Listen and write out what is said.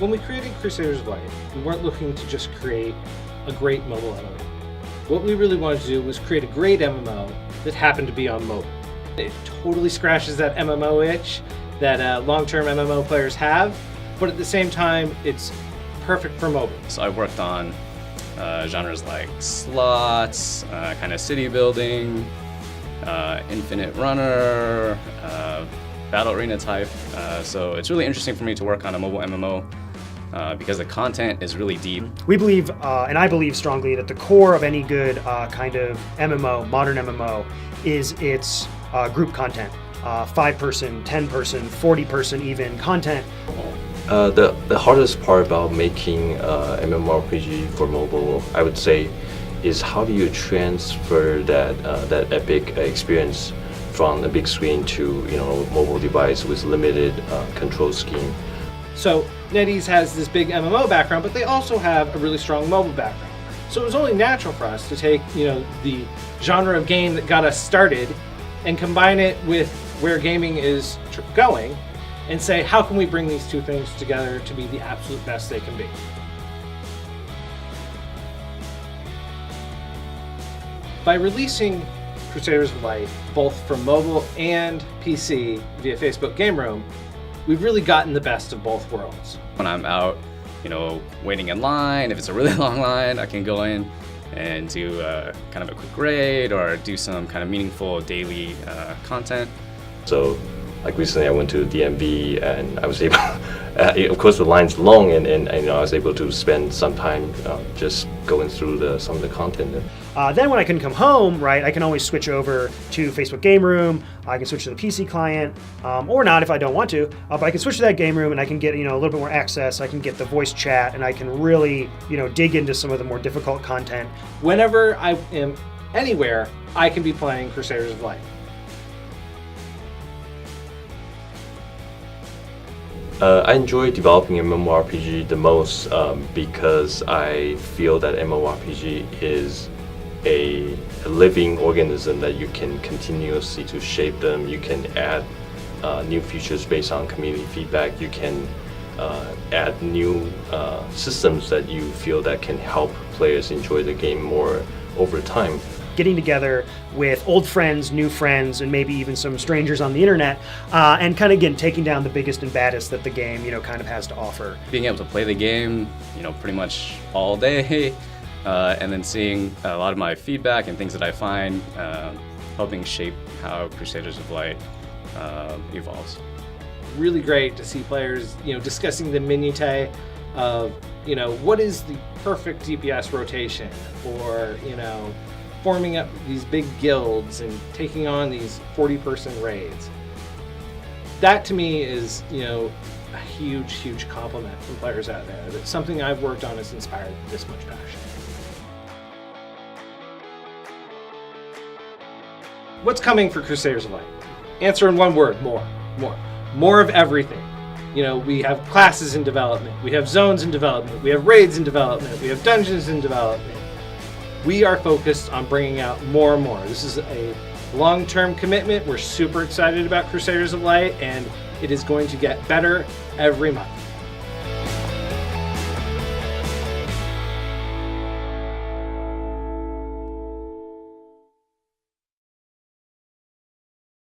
When we created Crusaders of Light, we weren't looking to just create a great mobile MMO. What we really wanted to do was create a great MMO that happened to be on mobile. It totally scratches that MMO itch that long-term MMO players have, but at the same time, it's perfect for mobile. So I worked on genres like slots, kind of city building, infinite runner, battle arena type. So it's really interesting for me to work on a mobile MMO because the content is really deep. We believe, and I believe strongly, that the core of any good kind of MMO, modern MMO, is its group content. 5-person, 10-person, 40-person even content. The hardest part about making MMORPG for mobile, I would say, is how do you transfer that epic experience from the big screen to mobile device with limited control scheme. So NetEase has this big MMO background, but they also have a really strong mobile background. So it was only natural for us to take the genre of game that got us started and combine it with where gaming is going, and say, how can we bring these two things together to be the absolute best they can be? By releasing Crusaders of Light, both for mobile and PC via Facebook Game Room, we've really gotten the best of both worlds. When I'm out, waiting in line, if it's a really long line, I can go in and do kind of a quick raid or do some kind of meaningful daily content. So, like recently I went to DMV and I was able, of course the line's long and I was able to spend some time just going through some of the content. Then when I can come home, right, I can always switch over to Facebook Game Room. I can switch to the PC client, or not if I don't want to, but I can switch to that game room and I can get a little bit more access. I can get the voice chat and I can really dig into some of the more difficult content. Whenever I am anywhere, I can be playing Crusaders of Light. I enjoy developing MMORPG the most because I feel that MMORPG is a living organism that you can continuously to shape them. You can add new features based on community feedback. You can add new systems that you feel that can help players enjoy the game more over time. Getting together with old friends, new friends, and maybe even some strangers on the internet, and kind of, again, taking down the biggest and baddest that the game, kind of has to offer. Being able to play the game, pretty much all day, and then seeing a lot of my feedback and things that I find helping shape how Crusaders of Light evolves. Really great to see players, discussing the minutiae of, what is the perfect DPS rotation, or, forming up these big guilds and taking on these 40-person raids. That to me is, a huge, huge compliment from players out there. That something I've worked on has inspired this much passion. What's coming for Crusaders of Light? Answer in one word: more. More of everything. We have classes in development, we have zones in development, we have raids in development, we have dungeons in development. We are focused on bringing out more and more. This is a long-term commitment. We're super excited about Crusaders of Light, and it is going to get better every month.